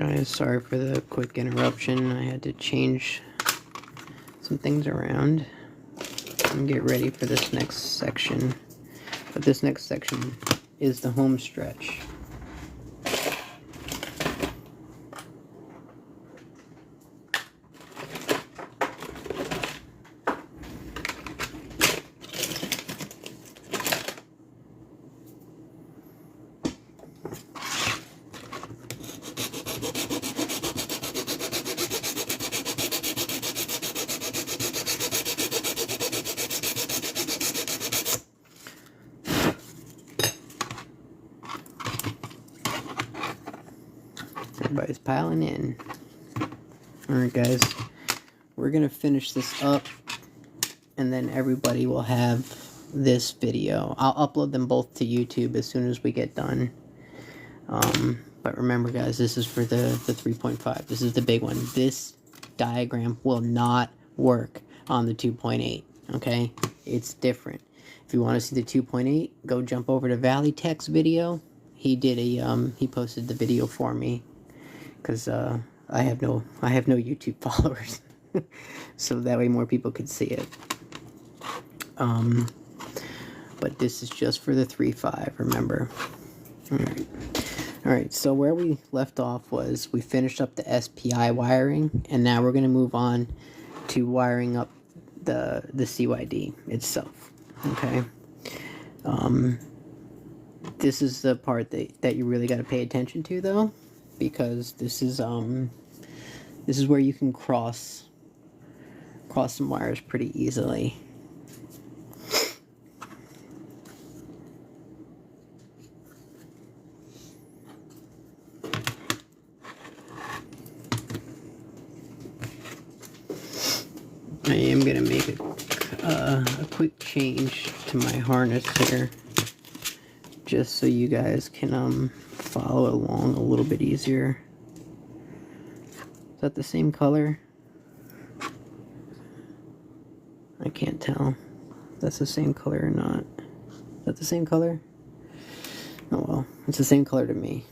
Guys, sorry for the quick interruption. I had to change some things around and get ready for this next section. But this next section is the home stretch. Everybody's piling in. Alright guys, we're gonna finish this up and then everybody will have this video. I'll upload them both to YouTube as soon as we get done. But remember guys, this is for the 3.5. This is the big one. This diagram will not work on the 2.8. Okay? It's different. If you want to see the 2.8, go jump over to Valley Tech's video. He did a he posted the video for me. Because I have no YouTube followers, so that way more people could see it. But this is just for the 3.5. Remember. All right. So where we left off was we finished up the SPI wiring, and now we're going to move on to wiring up the CYD itself. Okay. This is the part that you really got to pay attention to, though. Because this is where you can cross some wires pretty easily. I am gonna make a quick change to my harness here, just so you guys can follow along a little bit easier. Is that the same color? I can't tell if that's the same color or not. Is that the same color? Oh well, it's the same color to me.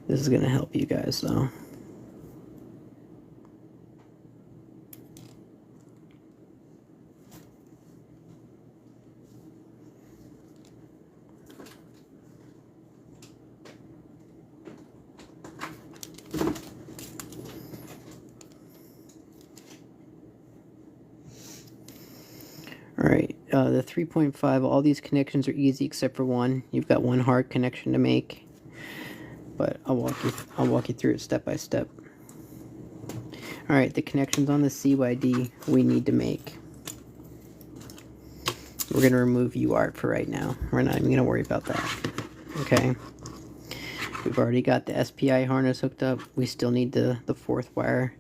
This is gonna help you guys though. Alright, the 3.5, all these connections are easy except for one. You've got one hard connection to make, but I'll walk you through it step by step. Alright, the connections on the CYD we need to make. We're going to remove UART for right now. We're not even going to worry about that. Okay. We've already got the SPI harness hooked up. We still need the fourth wire.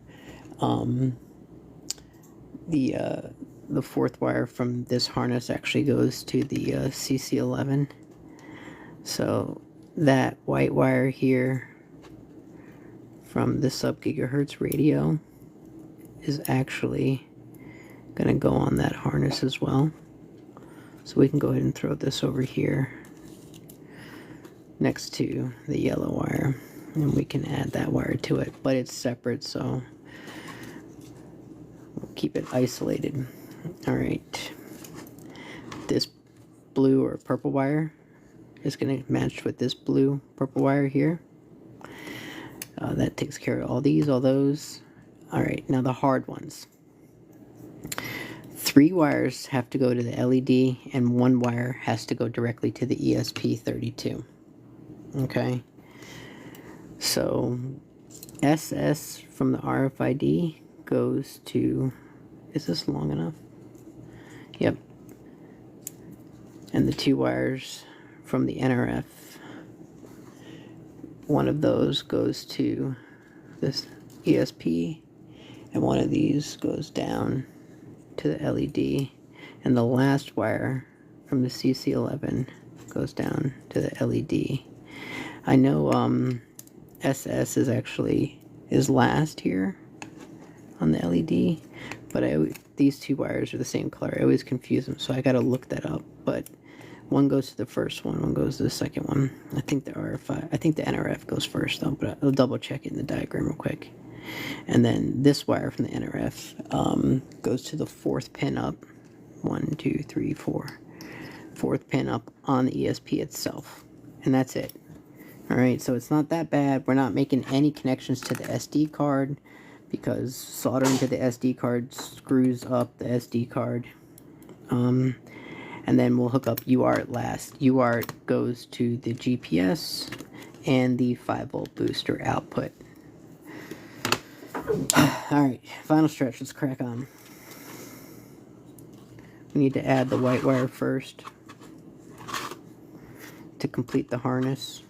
The fourth wire from this harness actually goes to the CC11. So that white wire here from the sub-gigahertz radio is actually going to go on that harness as well. So we can go ahead and throw this over here next to the yellow wire, and we can add that wire to it, but it's separate, so we'll keep it isolated. Alright, this blue or purple wire is going to match with this blue purple wire here. That takes care of all those. Alright, now the hard ones. 3 wires have to go to the LED, and 1 wire has to go directly to the ESP32. Okay, so SS from the RFID goes to, is this long enough? Yep. And the 2 wires from the NRF, one of those goes to this ESP, and one of these goes down to the LED, and the last wire from the CC11 goes down to the LED. I know SS is last here on the LED, but these 2 wires are the same color. I always confuse them, so I gotta look that up. But One goes to the first one goes to the second one. I think the NRF goes first though, but I'll double check it in the diagram real quick. And then this wire from the NRF goes to the 4th pin up. 1, 2, 3, 4. 4th pin up on the ESP itself. And that's it. Alright, so it's not that bad. We're not making any connections to the SD card because soldering to the SD card screws up the SD card. And then we'll hook up UART last. UART goes to the GPS and the 5-volt booster output. Alright, final stretch. Let's crack on. We need to add the white wire first to complete the harness.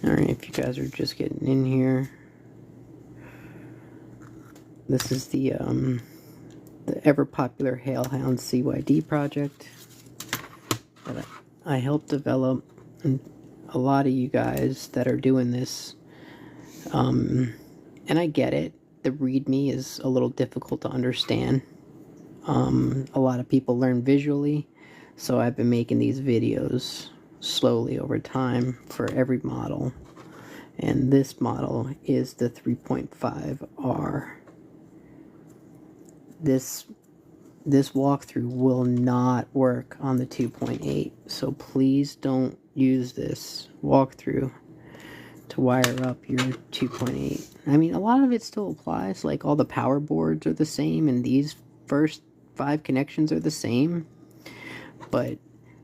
Alright, if you guys are just getting in here, this is the ever popular Halehound CYD project that I helped develop, and a lot of you guys that are doing this, and I get it, the README is a little difficult to understand. A lot of people learn visually, so I've been making these videos slowly over time for every model, and this model is the 3.5R. This walkthrough will not work on the 2.8, so please don't use this walkthrough to wire up your 2.8. I mean, a lot of it still applies, like all the power boards are the same and these first 5 connections are the same, but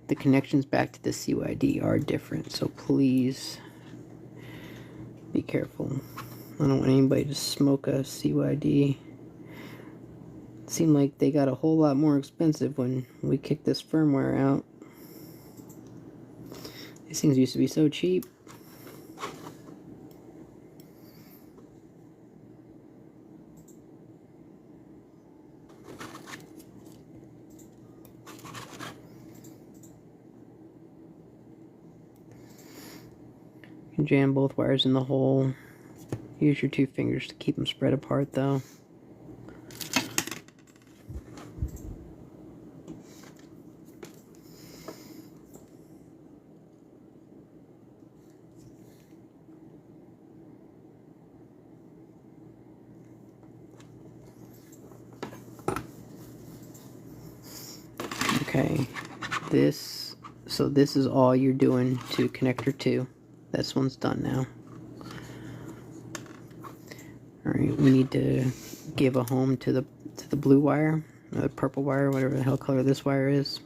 the connections back to the CYD are different, so please be careful. I don't want anybody to smoke a CYD. It seemed like they got a whole lot more expensive when we kicked this firmware out. These things used to be so cheap. You can jam both wires in the hole. Use your 2 fingers to keep them spread apart though. Okay, this is all you're doing to connector 2. This one's done now. Alright, we need to give a home to the blue wire, or the purple wire, whatever the hell color this wire is.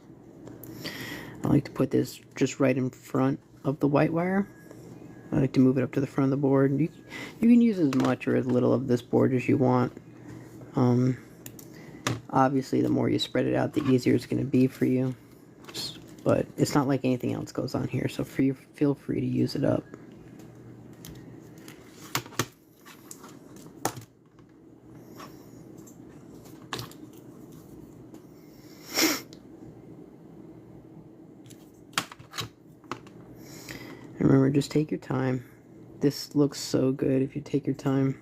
I like to put this just right in front of the white wire. I like to move it up to the front of the board. You can use as much or as little of this board as you want. Obviously, the more you spread it out, the easier it's going to be for you. But it's not like anything else goes on here, so feel free to use it up. And remember, just take your time. This looks so good if you take your time.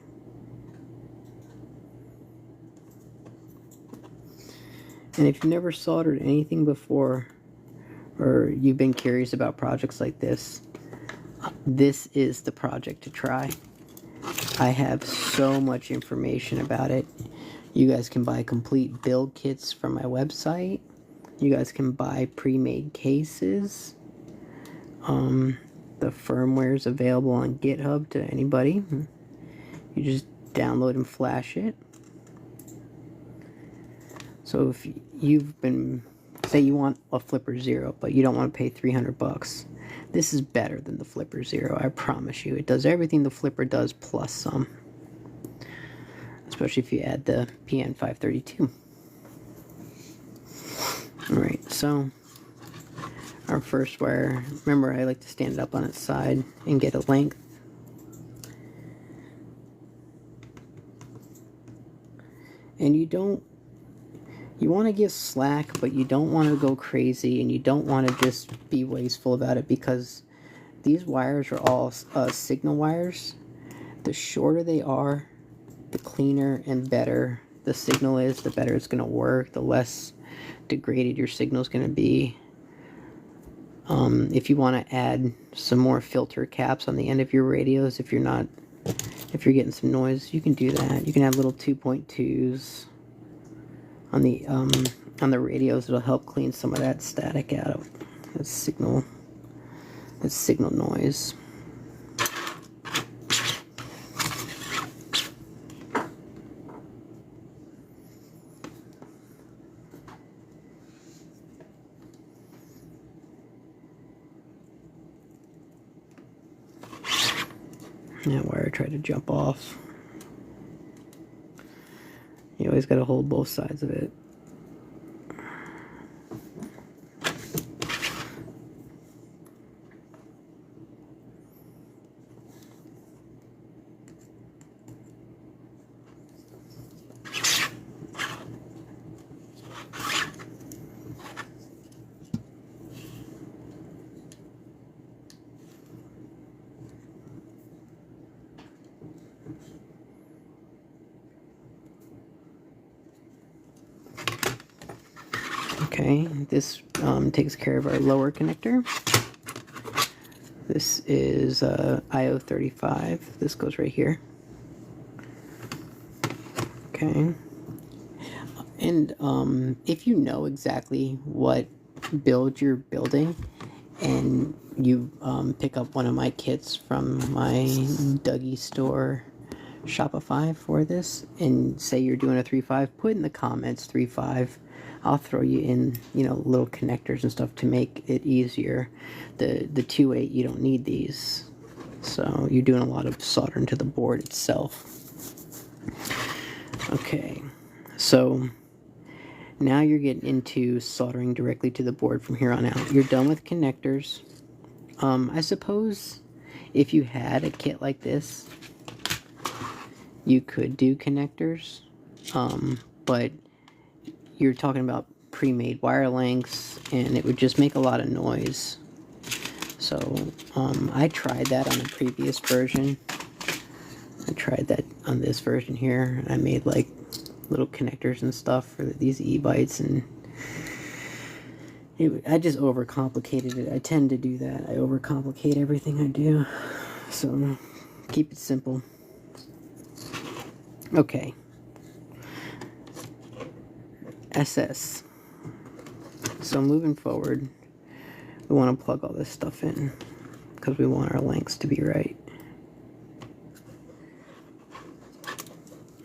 And if you've never soldered anything before, or you've been curious about projects like this, this is the project to try. I have so much information about it. You guys can buy complete build kits from my website. You guys can buy pre-made cases. The firmware is available on GitHub to anybody. You just download and flash it. So if you've been, say you want a Flipper Zero, but you don't want to pay $300, this is better than the Flipper Zero, I promise you. It does everything the Flipper does plus some. Especially if you add the PN532. Alright, so our first wire. Remember, I like to stand it up on its side and get a length. And you want to give slack, but you don't want to go crazy, and you don't want to just be wasteful about it, because these wires are all signal wires. The shorter they are, the cleaner and better the signal is, the better it's going to work, the less degraded your signal is going to be. If you want to add some more filter caps on the end of your radios, if you're getting some noise, you can do that. You can add little 2.2s on the radios. It'll help clean some of that static out of that signal noise. That wire tried to jump off. You always got to hold both sides of it. Okay, this takes care of our lower connector. This is IO35. This goes right here. Okay. And if you know exactly what build you're building, and you pick up one of my kits from my Dougie store Shopify for this, and say you're doing a 3.5, put in the comments 3.5. I'll throw you in, little connectors and stuff to make it easier. The 2.8, you don't need these, so you're doing a lot of soldering to the board itself. Okay, so now you're getting into soldering directly to the board from here on out. You're done with connectors. I suppose if you had a kit like this, you could do connectors, but you're talking about pre-made wire lengths, and it would just make a lot of noise. So I tried that on the previous version. I tried that on this version here. I made like little connectors and stuff for these e-bytes, and I just overcomplicated it. I tend to do that. I overcomplicate everything I do. So keep it simple. Okay. SS. So moving forward, we want to plug all this stuff in because we want our lengths to be right.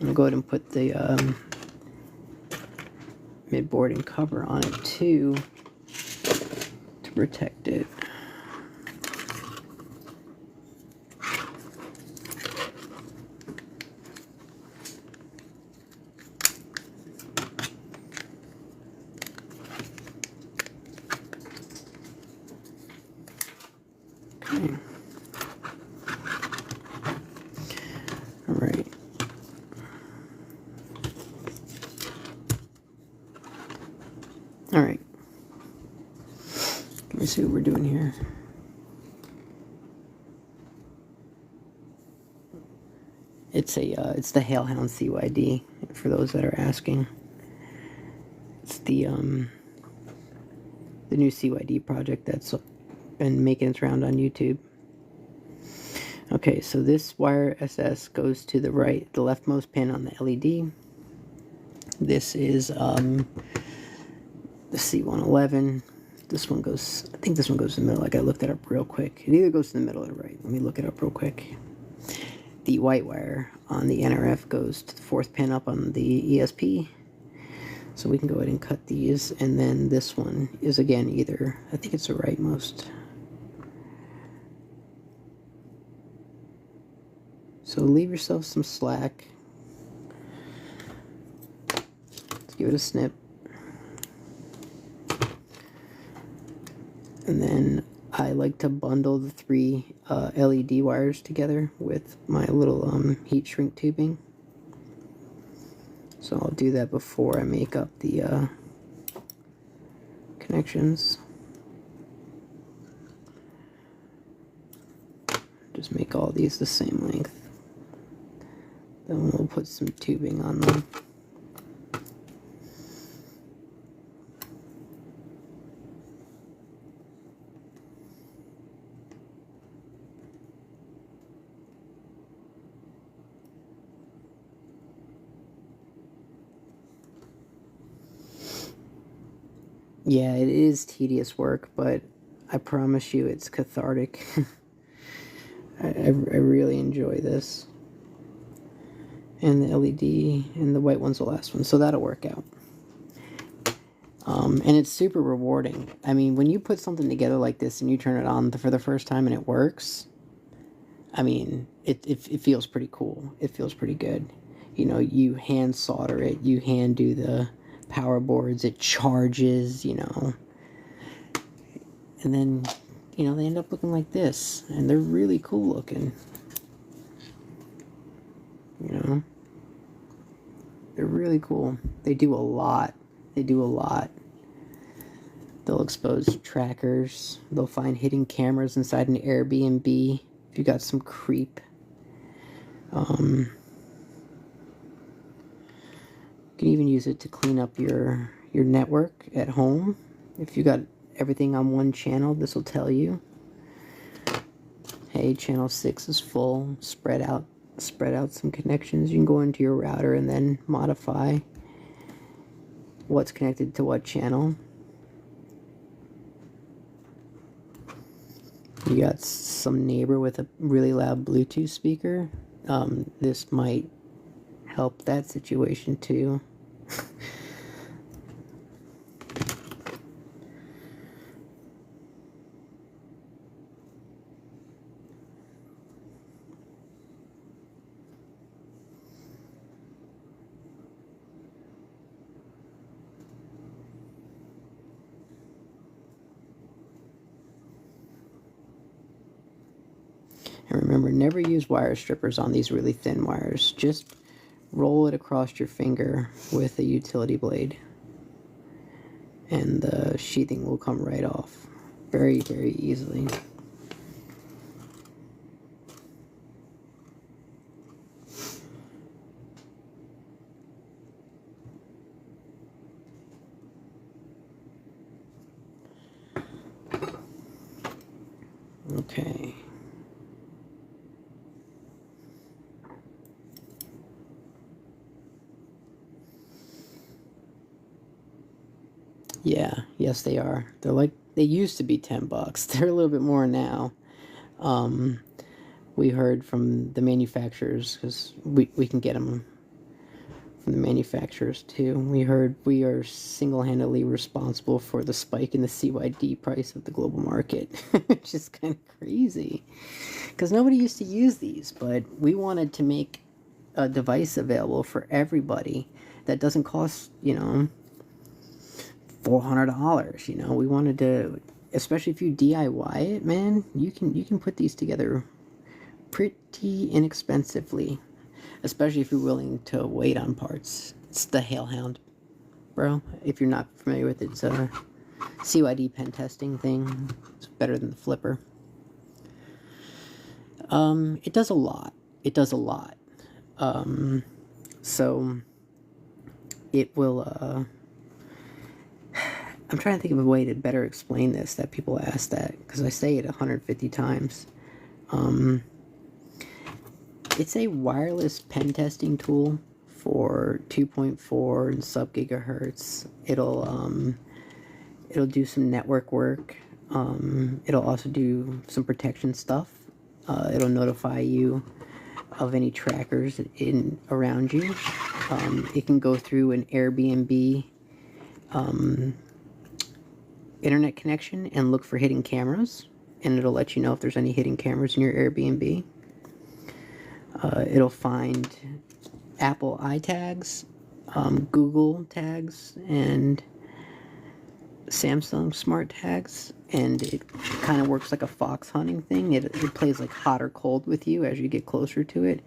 I'm going to go ahead and put the mid-board and cover on it too to protect it. Okay. All right. All right. Let me see what we're doing here. It's the Hailhound CYD, for those that are asking. It's the new CYD project that's been making its round on YouTube. Okay, so this wire SS goes to the right, the leftmost pin on the LED. This is the C111. This one goes, I think this one goes to the middle. Like, I looked it up real quick. It either goes to the middle or the right. Let me look it up real quick. The white wire on the NRF goes to the fourth pin up on the ESP. So we can go ahead and cut these. And then this one is, again, either, I think it's the rightmost. So leave yourself some slack. Let's give it a snip. And then I like to bundle the 3 LED wires together with my little heat shrink tubing. So I'll do that before I make up the connections. Just make all these the same length. Then we'll put some tubing on them. Yeah, it is tedious work, but I promise you it's cathartic. I really enjoy this. And the LED and the white one's the last one, so that'll work out. And it's super rewarding. I mean, when you put something together like this and you turn it on for the first time and it works, I mean, it feels pretty cool. It feels pretty good. You know, you hand solder it, you hand do the power boards, it charges, you know. And then, you know, they end up looking like this. And they're really cool looking. You know. They're really cool. They do a lot. They do a lot. They'll expose trackers. They'll find hidden cameras inside an Airbnb if you got some creep. You can even use it to clean up your network at home. If you got everything on one channel, this will tell you, hey, channel 6 is full. Spread out some connections. You can go into your router and then modify what's connected to what channel. You got some neighbor with a really loud Bluetooth speaker. This might help that situation too. And remember, never use wire strippers on these really thin wires. Just roll it across your finger with a utility blade. And the sheathing will come right off. Very, very easily. Okay. Yeah, yes they are. They're like, they used to be $10. They're a little bit more now. We heard from the manufacturers, because we can get them from the manufacturers too. We heard we are single-handedly responsible for the spike in the CYD price of the global market, which is kind of crazy. Because nobody used to use these, but we wanted to make a device available for everybody that doesn't cost, you know, $400. You know, we wanted to, especially if you DIY it, man, you can put these together pretty inexpensively, especially if you're willing to wait on parts. It's the Hellhound, bro. If you're not familiar with it, it's a CYD pen testing thing. It's better than the Flipper. It does a lot. It does a lot. So it will, I'm trying to think of a way to better explain this, that people ask that, because I say it 150 times. It's a wireless pen testing tool for 2.4 and sub gigahertz. It'll do some network work. It'll also do some protection stuff. It'll notify you of any trackers around you. It can go through an Airbnb internet connection and look for hidden cameras, and it'll let you know if there's any hidden cameras in your Airbnb. It'll find Apple iTags, Google tags, and Samsung smart tags, and it kind of works like a fox hunting thing. It plays like hot or cold with you as you get closer to it,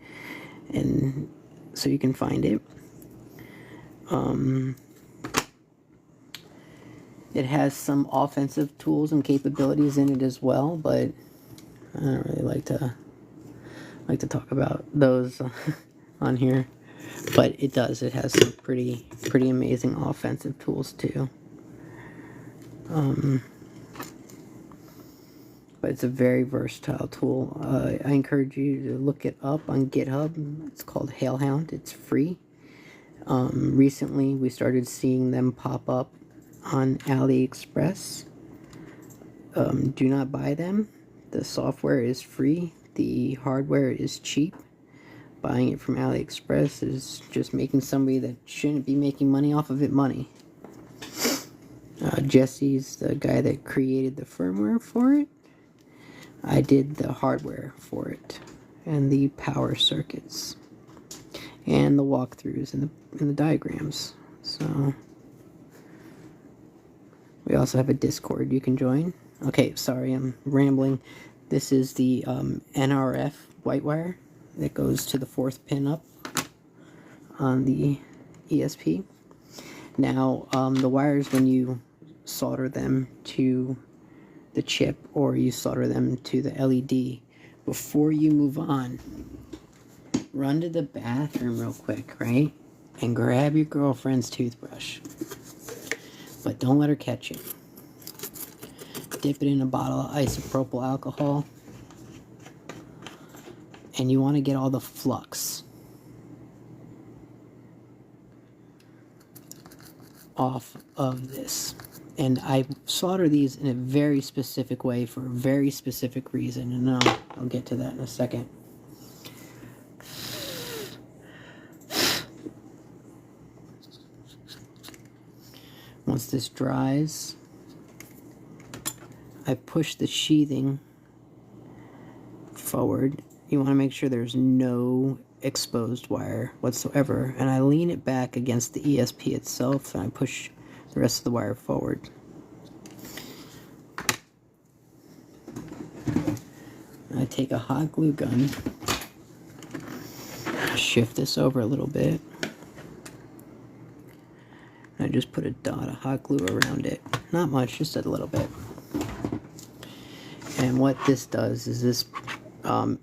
and so you can find it. It has some offensive tools and capabilities in it as well, but I don't really like to talk about those on here. But it does. It has some pretty amazing offensive tools too. But it's a very versatile tool. I encourage you to look it up on GitHub. It's called Hailhound. It's free. Recently, we started seeing them pop up on AliExpress. Do not buy them. The software is free. The hardware is cheap. Buying it from AliExpress is just making somebody that shouldn't be making money off of it money. Jesse's the guy that created the firmware for it. I did the hardware for it, and the power circuits, and the walkthroughs, and the diagrams. So we also have a Discord you can join. Okay, sorry, I'm rambling. This is the NRF white wire that goes to the 4th pin up on the ESP. Now, the wires, when you solder them to the chip or you solder them to the LED, before you move on, run to the bathroom real quick, right? And grab your girlfriend's toothbrush. But don't let her catch it. Dip it in a bottle of isopropyl alcohol. And you want to get all the flux off of this. And I solder these in a very specific way for a very specific reason. And I'll get to that in a second. Once this dries, I push the sheathing forward. You want to make sure there's no exposed wire whatsoever, and I lean it back against the ESP itself, and I push the rest of the wire forward. I take a hot glue gun, shift this over a little bit, and I just put a dot of hot glue around it. Not much, just a little bit. And what this does is this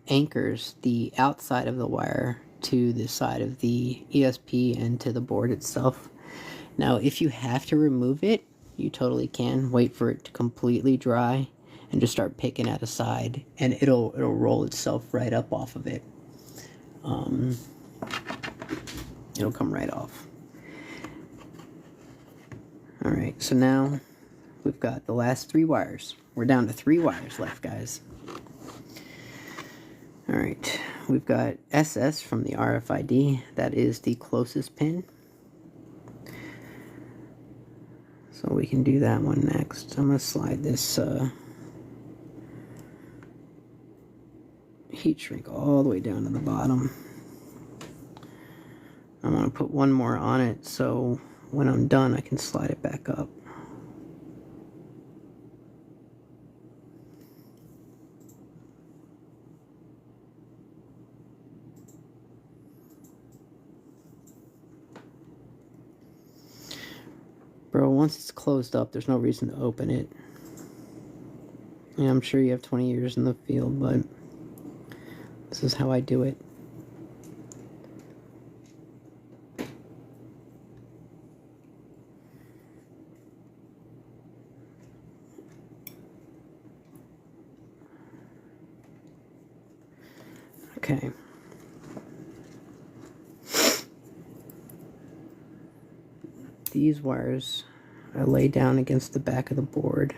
anchors the outside of the wire to the side of the ESP and to the board itself. Now, if you have to remove it, you totally can. Wait for it to completely dry and just start picking at a side, and it'll roll itself right up off of it. It'll come right off. Alright, so now we've got the last 3 wires. We're down to 3 wires left, guys. Alright, we've got SS from the RFID. That is the closest pin. So we can do that one next. I'm going to slide this heat shrink all the way down to the bottom. I'm going to put one more on it so when I'm done I can slide it back up. Bro, once it's closed up, there's no reason to open it. Yeah, I'm sure you have 20 years in the field, but this is how I do it. Okay. These wires I lay down against the back of the board.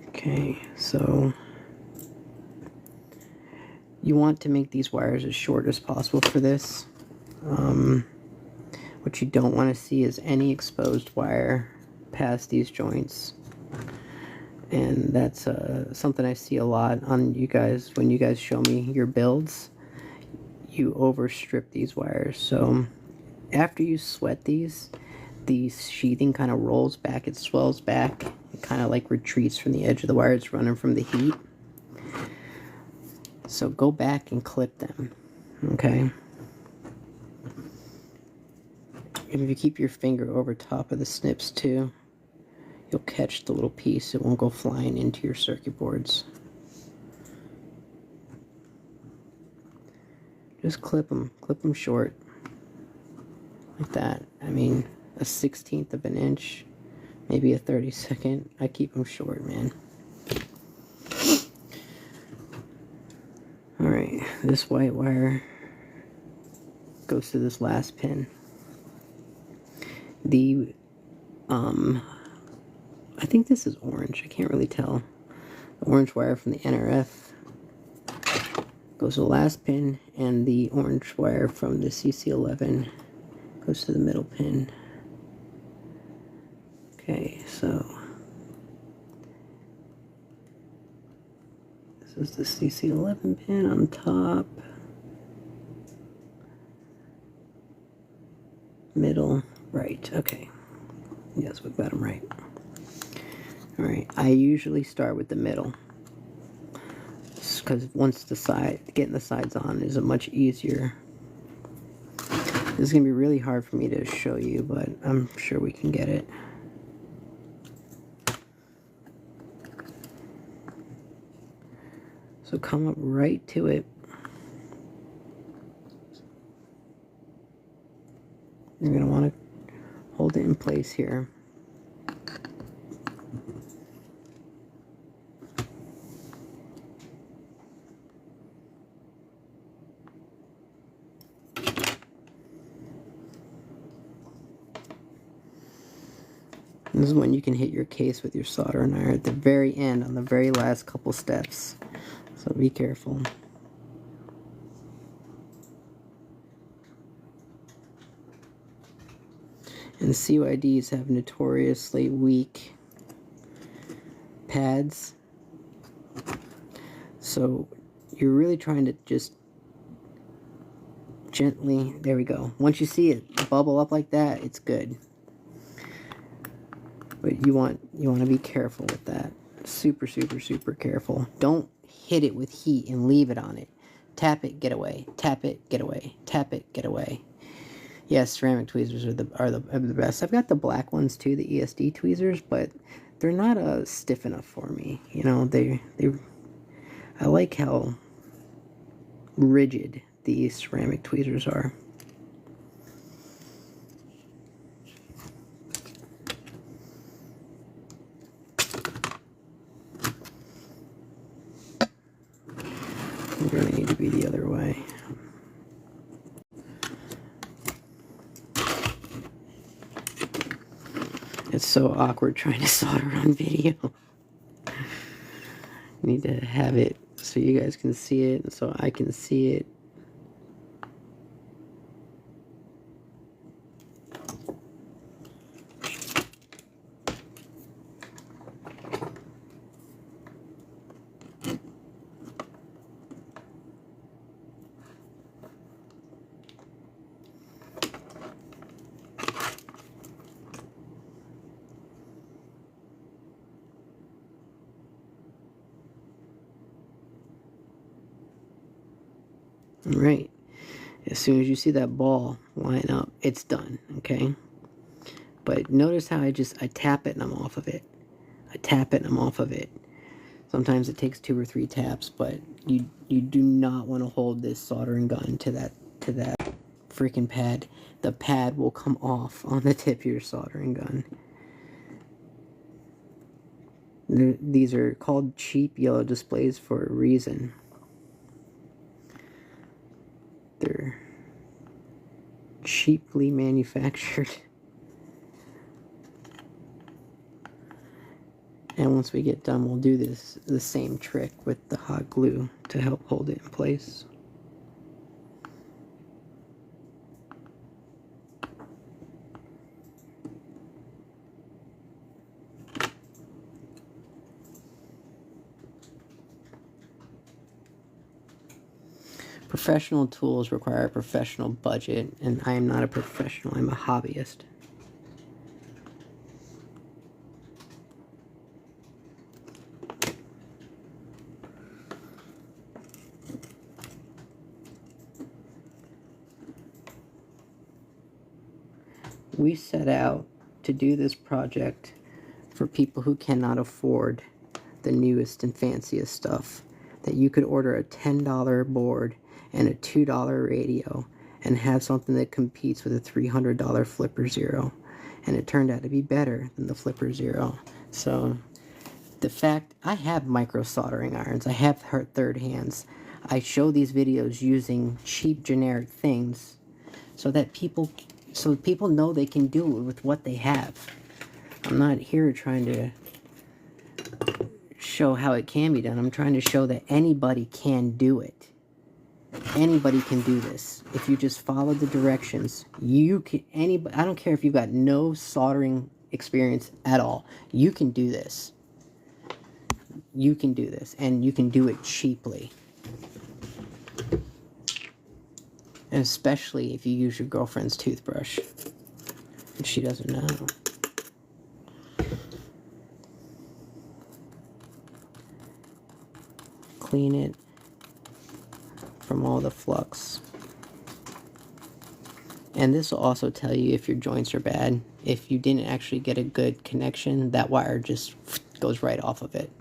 Okay, so you want to make these wires as short as possible for this. What you don't want to see is any exposed wire past these joints. And that's something I see a lot on you guys. When you guys show me your builds, you overstrip these wires. So after you sweat these, the sheathing kind of rolls back, it swells back, it kind of like retreats from the edge of the wire. It's running from the heat. So go back and clip them, okay? And if you keep your finger over top of the snips too, you'll catch the little piece. It won't go flying into your circuit boards. Just clip them short, like that. I mean, a 1/16 of an inch, maybe a 32nd. I keep them short, man. Alright, this white wire goes to this last pin. The, I think this is orange. I can't really tell. The orange wire from the NRF goes to the last pin, and the orange wire from the CC11 goes to the middle pin. Okay, so this is the CC11 pin on top, middle, right. Okay, yes, we've got them right. All right, I usually start with the middle, because once getting the sides on is a much easier. This is gonna be really hard for me to show you, but I'm sure we can get it. So come up right to it. You're gonna want to hold it in place here. This is when you can hit your case with your soldering iron at the very end, on the very last couple steps. So be careful. And CYDs have notoriously weak pads. So you're really trying to just gently, there we go. Once you see it bubble up like that, it's good. But you want to be careful with that. Super, super, super careful. Don't hit it with heat and leave it on it. Tap it, get away. Tap it, get away. Tap it, get away. Yes, ceramic tweezers are the best. I've got the black ones too, the ESD tweezers, but they're not stiff enough for me. You know, I like how rigid these ceramic tweezers are. We're gonna need to be the other way. It's so awkward trying to solder on video. Need to have it so you guys can see it and so I can see it. Alright, as soon as you see that ball line up, it's done, okay? But notice how I tap it and I'm off of it. I tap it and I'm off of it. Sometimes it takes 2 or 3 taps, but you do not want to hold this soldering gun to that freaking pad. The pad will come off on the tip of your soldering gun. These are called cheap yellow displays for a reason. They're cheaply manufactured. And once we get done, we'll do the same trick with the hot glue to help hold it in place. Professional tools require a professional budget, and I am not a professional, I'm a hobbyist. We set out to do this project for people who cannot afford the newest and fanciest stuff. That you could order a $10 board and a $2 radio and have something that competes with a $300 Flipper Zero. And it turned out to be better than the Flipper Zero. So the fact, I have micro soldering irons, I have third hands. I show these videos using cheap generic things so that people know they can do it with what they have. I'm not here trying to show how it can be done. I'm trying to show that anybody can do it. Anybody can do this. If you just follow the directions, you can, anybody, I don't care if you've got no soldering experience at all. You can do this. You can do this, and you can do it cheaply. And especially if you use your girlfriend's toothbrush. And she doesn't know. Clean it from all the flux. And this will also tell you if your joints are bad. If you didn't actually get a good connection, that wire just goes right off of it.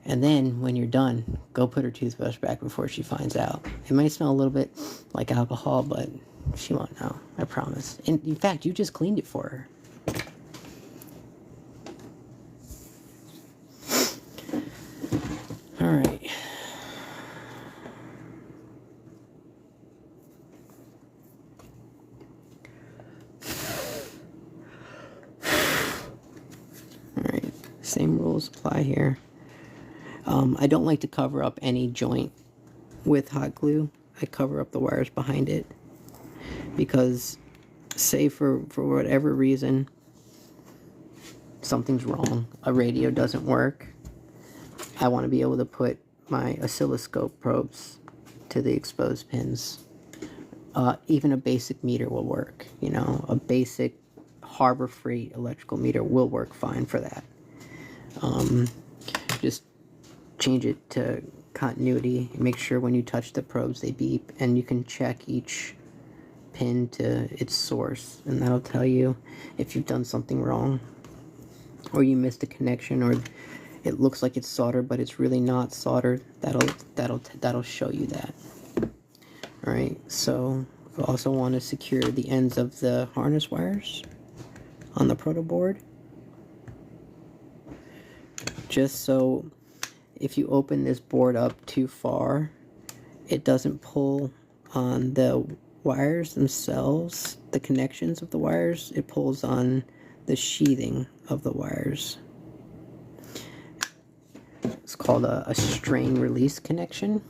And then, when you're done, go put her toothbrush back before she finds out. It might smell a little bit like alcohol, but she won't know, I promise. And in fact, you just cleaned it for her. Alright. Alright, same rules apply here. I don't like to cover up any joint with hot glue. I cover up the wires behind it because, say for whatever reason something's wrong, a radio doesn't work, I want to be able to put my oscilloscope probes to the exposed pins. Even a basic meter will work, you know, a basic Harbor Freight electrical meter will work fine for that. Just change it to continuity. Make sure when you touch the probes they beep, and you can check each pin to its source, and that'll tell you if you've done something wrong, or you missed a connection, or it looks like it's soldered but it's really not soldered. That'll show you that. All right, so you also want to secure the ends of the harness wires on the proto board, just so if you open this board up too far, it doesn't pull on the wires themselves, the connections of the wires. It pulls on the sheathing of the wires. It's called a strain release connection.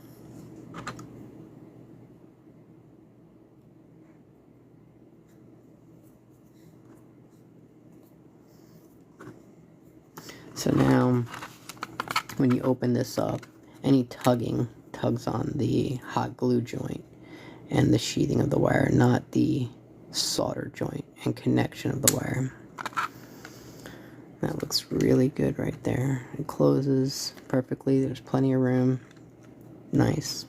So now, when you open this up, any tugging tugs on the hot glue joint and the sheathing of the wire, not the solder joint and connection of the wire. That looks really good right there. It closes perfectly. There's plenty of room. Nice.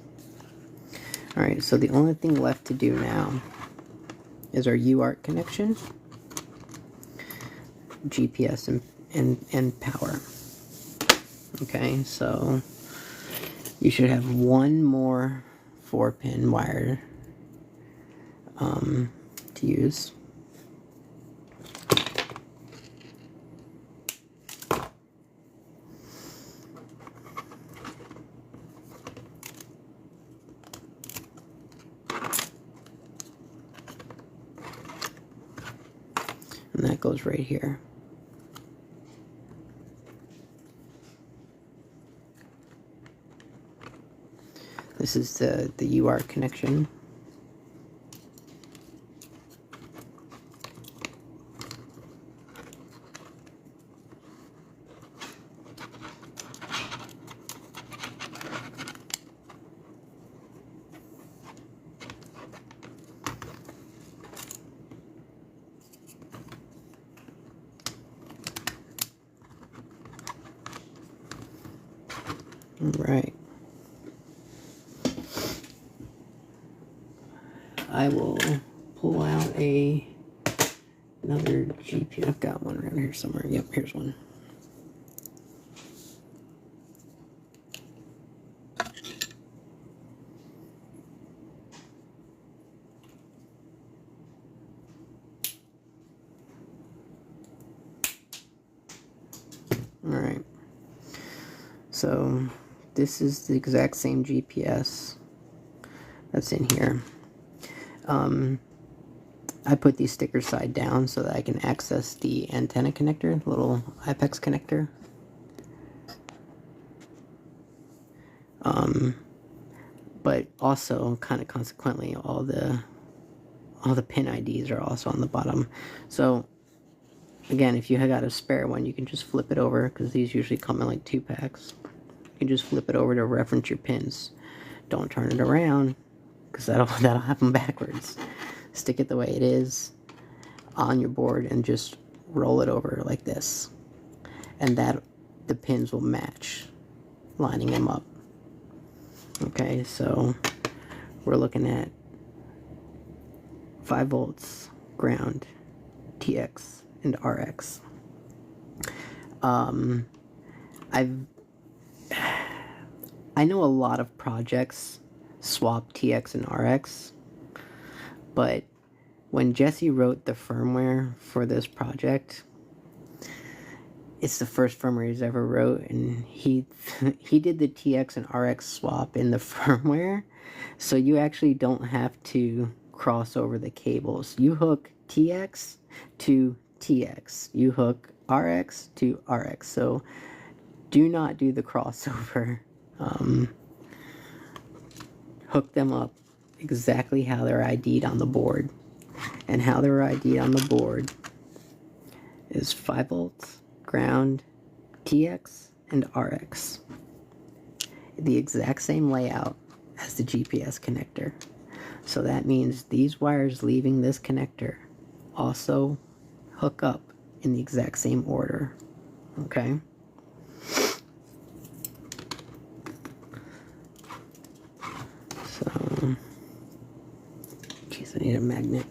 Alright, so the only thing left to do now is our UART connection, GPS and power. Okay, so you should have one more 4-pin wire to use. And that goes right here. This is the UART connection. Right. I will pull out another GPS. I've got one around here somewhere. Yep, here's one. Alright. So this is the exact same GPS that's in here. I put these stickers side down so that I can access the antenna connector, the little IPEX connector. But also, kind of consequently, all the pin IDs are also on the bottom. So again, if you have got a spare one, you can just flip it over, because these usually come in like 2 packs. You can just flip it over to reference your pins. Don't turn it around, because that'll happen backwards. Stick it the way it is on your board and just roll it over like this, and that the pins will match, lining them up. Okay, so we're looking at 5 volts, ground, TX, and RX. I know a lot of projects swap TX and RX, but when Jesse wrote the firmware for this project, it's the first firmware he's ever wrote, and he did the TX and RX swap in the firmware, so you actually don't have to cross over the cables. You hook TX to TX, you hook RX to RX, so do not do the crossover. Hook them up exactly how they're ID'd on the board, and how they're ID'd on the board is 5 volts, ground, TX, and RX. The exact same layout as the GPS connector. So that means these wires leaving this connector also hook up in the exact same order. Okay? So, in case I need a magnet.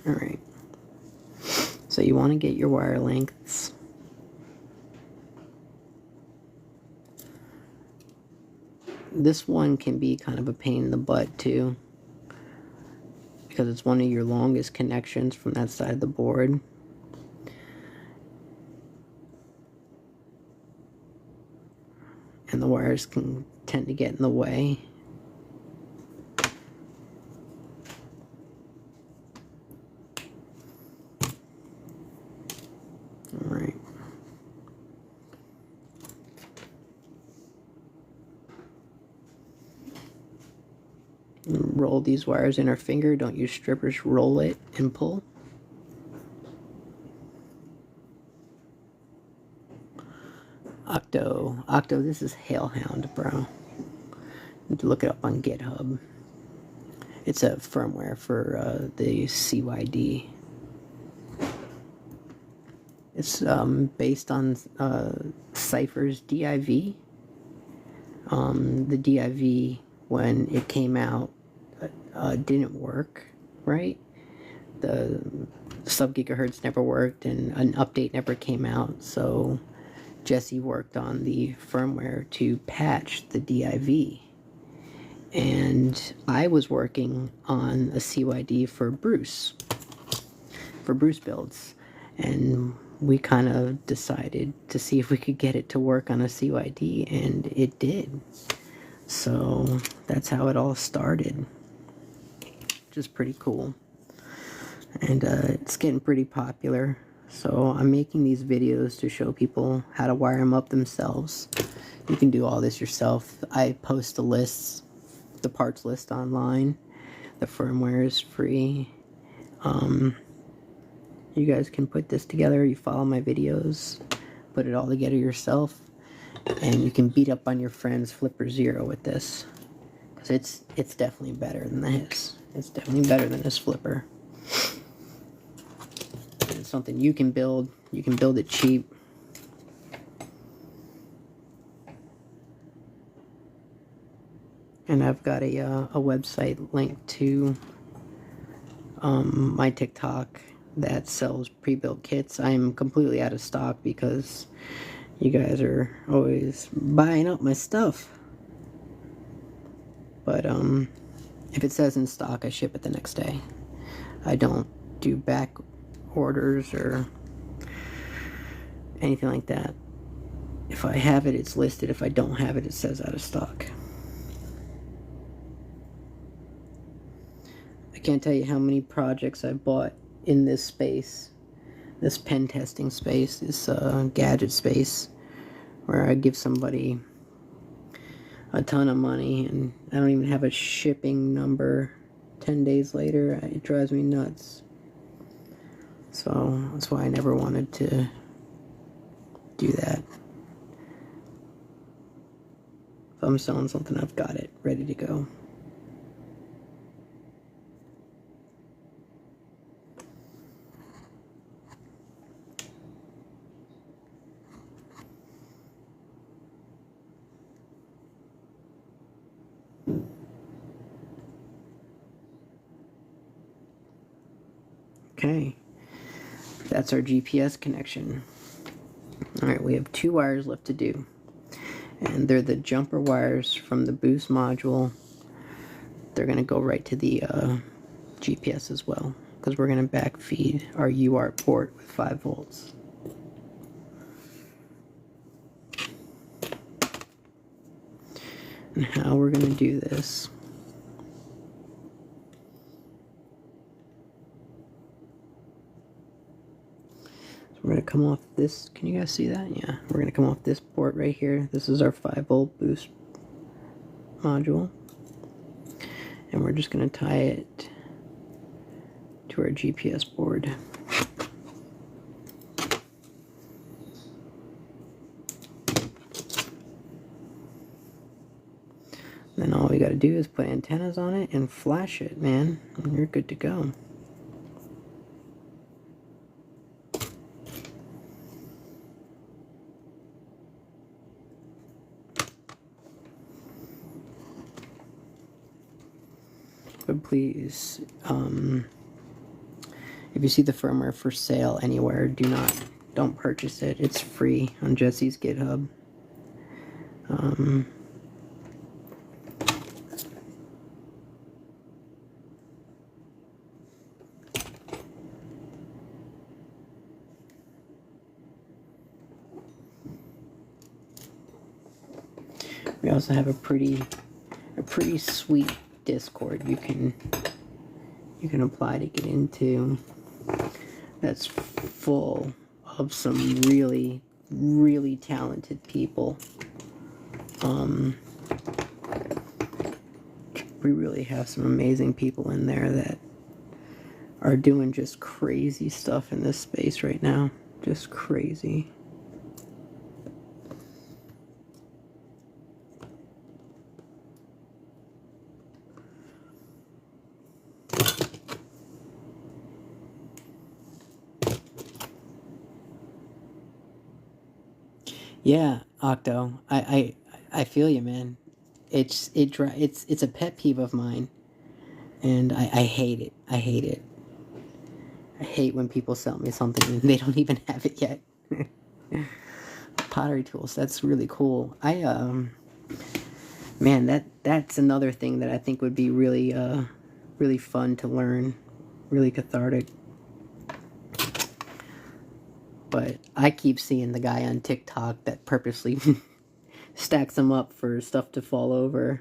Alright, so you want to get your wire lengths. This one can be kind of a pain in the butt too, because it's one of your longest connections from that side of the board. And the wires can tend to get in the way. Alright. Roll these wires in our finger. Don't use strippers. Roll it and pull. Octo, this is Hailhound, bro. You need to look it up on GitHub. It's a firmware for the CYD. It's based on Cypher's DIV. The DIV, when it came out, didn't work, right? The sub-gigahertz never worked, and an update never came out, so Jesse worked on the firmware to patch the DIV. And I was working on a CYD for Bruce builds, and we kind of decided to see if we could get it to work on a CYD, and it did. So that's how it all started, which is pretty cool. And it's getting pretty popular, so I'm making these videos to show people how to wire them up themselves. You can do all this yourself. I post the parts list online. The firmware is free. You guys can put this together. You follow my videos, put it all together yourself, and you can beat up on your friend's Flipper Zero with this, because it's definitely better than this. It's definitely better than this Flipper. And it's something you can build. You can build it cheap. And I've got a website linked to my TikTok that sells pre-built kits. I'm completely out of stock because you guys are always buying up my stuff. But if it says in stock, I ship it the next day. I don't do back orders or anything like that. If I have it, it's listed. If I don't have it, it says out of stock. I can't tell you how many projects I bought in this space, this pen testing space, this gadget space, where I give somebody a ton of money and I don't even have a shipping number. 10 days later, it drives me nuts. So that's why I never wanted to do that. If I'm selling something, I've got it ready to go. Okay, that's our GPS connection. Alright, we have 2 wires left to do. And they're the jumper wires from the boost module. They're going to go right to the GPS as well, because we're going to backfeed our UART port with 5 volts. And how we're going to do this. We're going to come off this, can you guys see that? Yeah, we're going to come off this port right here. This is our 5 volt boost module. And we're just going to tie it to our GPS board. Then all we got to do is put antennas on it and flash it, man, and you're good to go. But please, if you see the firmware for sale anywhere, don't purchase it. It's free on Jesse's GitHub. We also have a pretty sweet Discord you can apply to get into. That's full of some really talented people. We really have some amazing people in there that are doing just crazy stuff in this space right now. Just crazy. Yeah, Octo. I feel you, man. It's a pet peeve of mine, and I hate it. I hate it. I hate when people sell me something and they don't even have it yet. Pottery tools. That's really cool. Man, that's another thing that I think would be really fun to learn. Really cathartic. But I keep seeing the guy on TikTok that purposely stacks them up for stuff to fall over.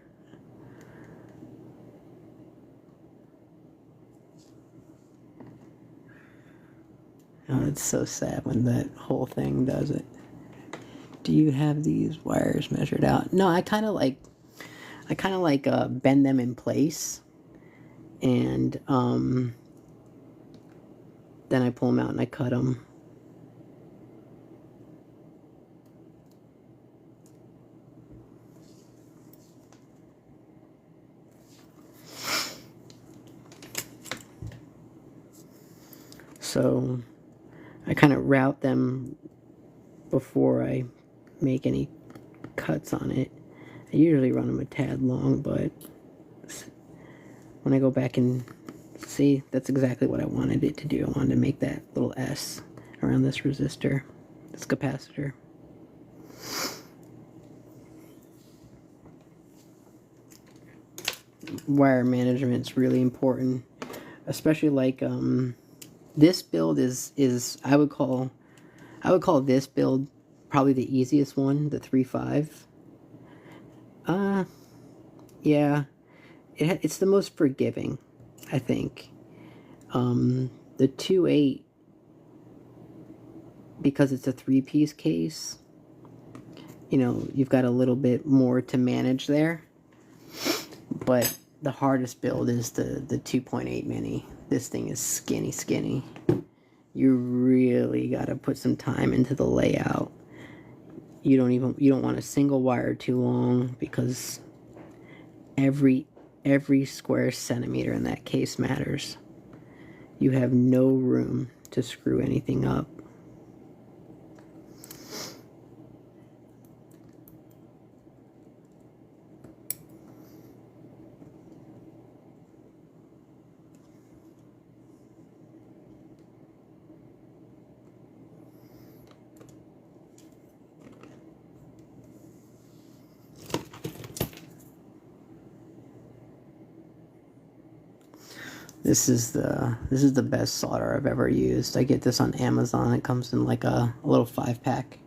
Oh, it's so sad when that whole thing does it. Do you have these wires measured out? No, I kind of like bend them in place, and then I pull them out and I cut them. So I kind of route them before I make any cuts on it. I usually run them a tad long, but when I go back and see, that's exactly what I wanted it to do. I wanted to make that little S around this resistor, this capacitor. Wire management is really important, especially like this build is I would call this build probably the easiest one, the 3.5. Yeah, it's the most forgiving, I think. The 2.8, because it's a 3-piece case, you know, you've got a little bit more to manage there. But the hardest build is the 2.8 mini. This thing is skinny. You really got to put some time into the layout. You don't want a single wire too long, because every square centimeter in that case matters. You have no room to screw anything up. This is the best solder I've ever used. I get this on Amazon. It comes in like a little 5-pack.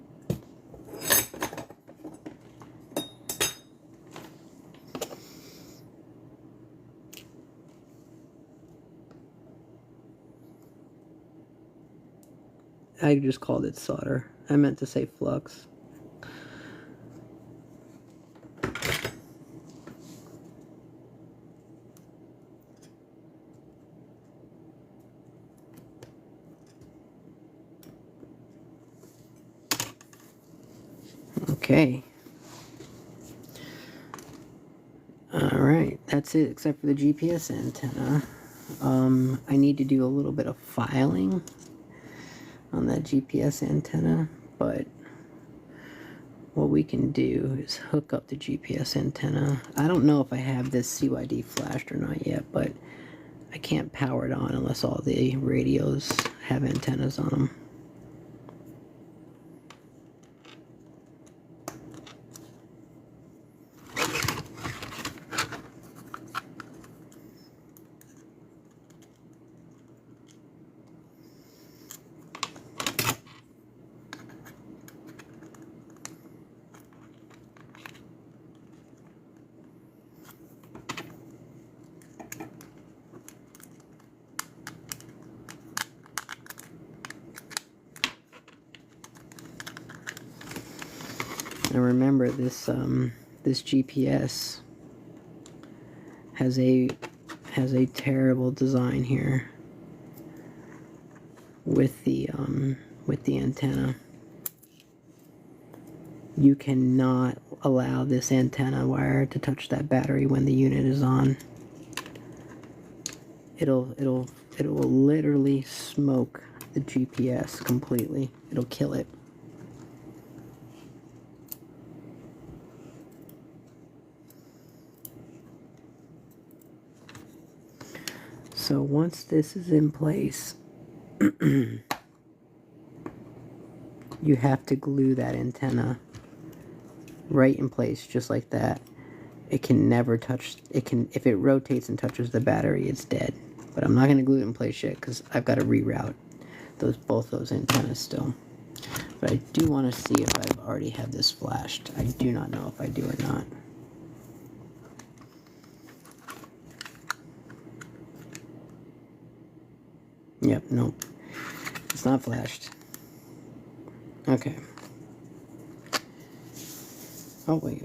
I just called it solder. I meant to say flux. Okay. Alright, that's it except for the GPS antenna. I need to do a little bit of filing on that GPS antenna, but what we can do is hook up the GPS antenna. I don't know if I have this CYD flashed or not yet, but I can't power it on unless all the radios have antennas on them. And remember, this GPS has a terrible design here with the antenna. You cannot allow this antenna wire to touch that battery when the unit is on. It will literally smoke the GPS completely. It'll kill it. So once this is in place, you have to glue that antenna right in place, just like that. It can never touch, if it rotates and touches the battery, it's dead. But I'm not going to glue it in place yet, because I've got to reroute both those antennas still. But I do want to see if I've already had this flashed. I do not know if I do or not. Yep, nope. It's not flashed. Okay. Oh, wait.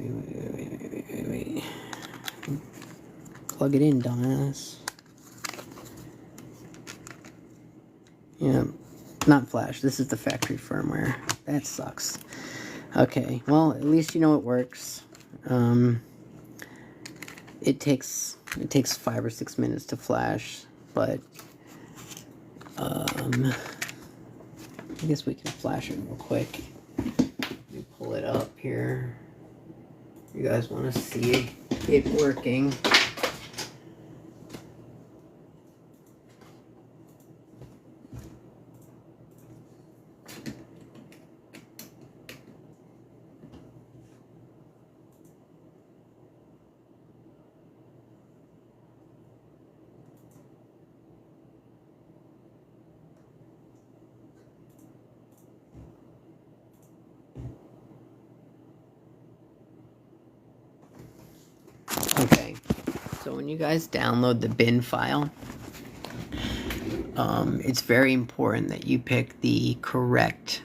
Plug it in, dumbass. Yeah, not flashed. This is the factory firmware. That sucks. Okay, well, at least you know it works. It takes 5 or 6 minutes to flash, but I guess we can flash it real quick. Let me pull it up here. You guys want to see it working. Okay, so when you guys download the bin file, it's very important that you pick the correct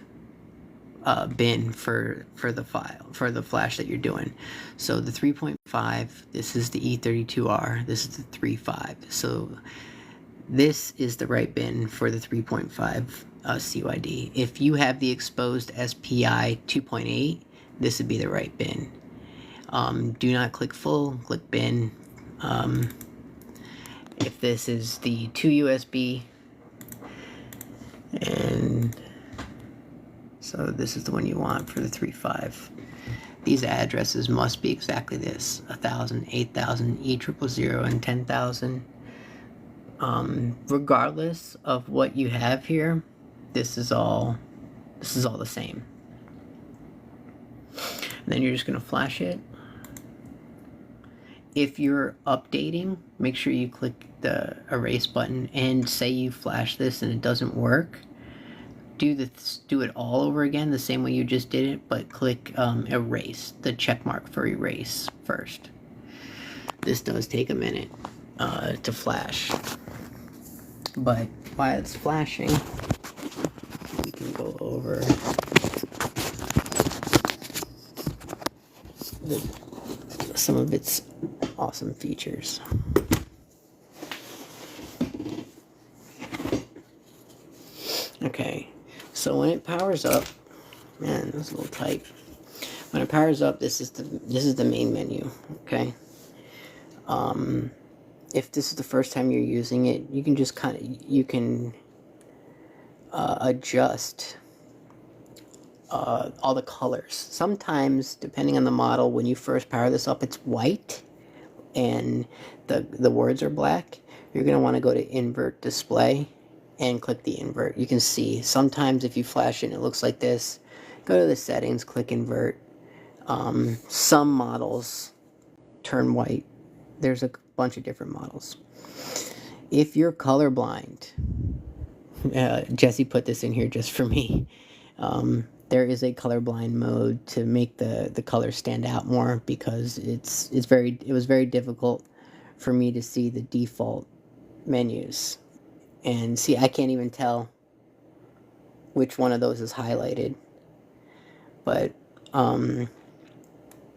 bin for the file, for the flash that you're doing. So the 3.5, this is the E32R, this is the 3.5. So this is the right bin for the 3.5 CYD. If you have the exposed SPI 2.8, this would be the right bin. Do not click full, click bin. If this is the 2 USB, and so this is the one you want for the 3.5. These addresses must be exactly this: 1,000, 8,000, E000, and 10,000. Regardless of what you have here, this is all the same. And then you're just gonna flash it. If you're updating, make sure you click the erase button, and say you flash this and it doesn't work, do it all over again the same way you just did it, but click erase, the check mark for erase first. This does take a minute to flash, but while it's flashing, we can go over some of its awesome features. Okay, so when it powers up, man, that's a little tight. When it powers up, this is the main menu. Okay. If this is the first time you're using it, you can just adjust all the colors. Sometimes, depending on the model, when you first power this up, it's white and the words are black. You're going to want to go to invert display and click the invert. You can see sometimes if you flash it and it looks like this, go to the settings, click invert. Some models turn white. There's a bunch of different models. If you're colorblind, Jesse put this in here just for me. There is a colorblind mode to make the colors stand out more, because it was very difficult for me to see the default menus. And see, I can't even tell which one of those is highlighted. But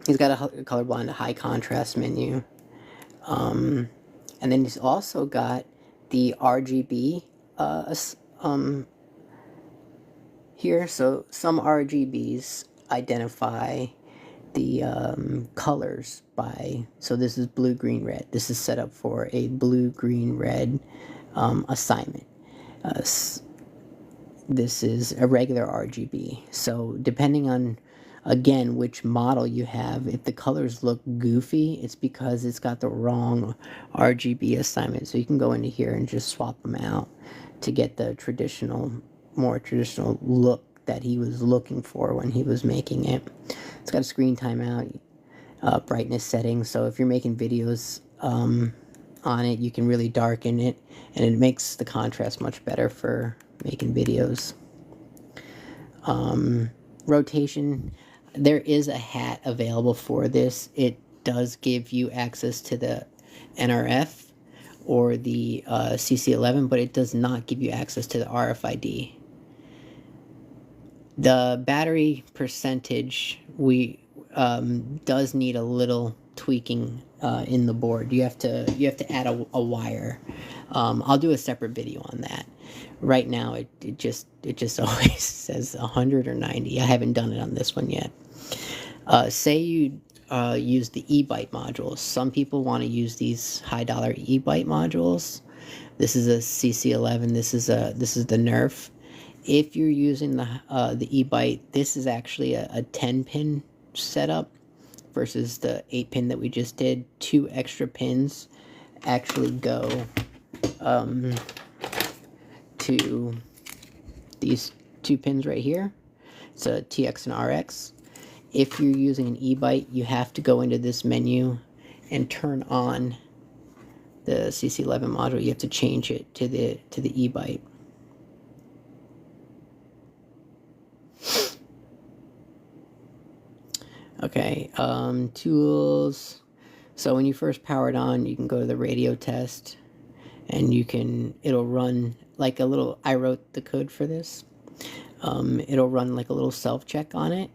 he's got a colorblind, a high contrast menu. And then he's also got the RGB here. So some RGBs identify the colors by, so this is blue, green, red. This is set up for a blue, green, red assignment. This is a regular RGB. So depending on, again, which model you have, if the colors look goofy, it's because it's got the wrong RGB assignment. So you can go into here and just swap them out to get the more traditional look that he was looking for when he was making it. It's got a screen timeout, brightness settings. So if you're making videos on it, you can really darken it, and it makes the contrast much better for making videos. Rotation, there is a hat available for this. It does give you access to the NRF or the CC11, but it does not give you access to the RFID. The battery percentage does need a little tweaking in the board. You have to add a wire. I'll do a separate video on that. Right now, it just always says 100 or 90. I haven't done it on this one yet. Say you use the e-byte modules. Some people want to use these high-dollar e-byte modules. This is a CC11. This is the Nerf. If you're using the e-byte, this is actually a 10-pin setup. versus the 8-pin that we just did. 2 extra pins actually go to these 2 pins right here. It's a TX and RX. If you're using an e-byte, you have to go into this menu and turn on the CC11 module. You have to change it to the e-byte. Okay, tools. So when you first power it on, you can go to the radio test, and it'll run like a little, I wrote the code for this. It'll run like a little self-check on it.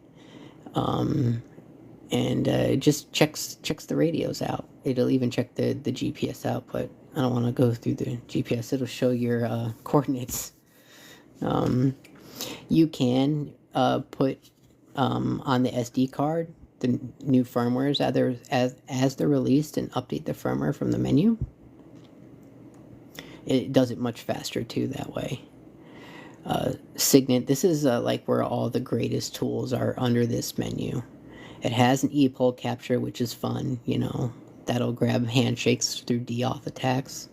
And it just checks the radios out. It'll even check the GPS output. I don't want to go through the GPS. It'll show your coordinates. You can put on the SD card the new firmwares as they're released, and update the firmware from the menu. It does it much faster too that way. Signet, this is like where all the greatest tools are under this menu. It has an e-pole capture, which is fun, you know. That'll grab handshakes through DOF attacks.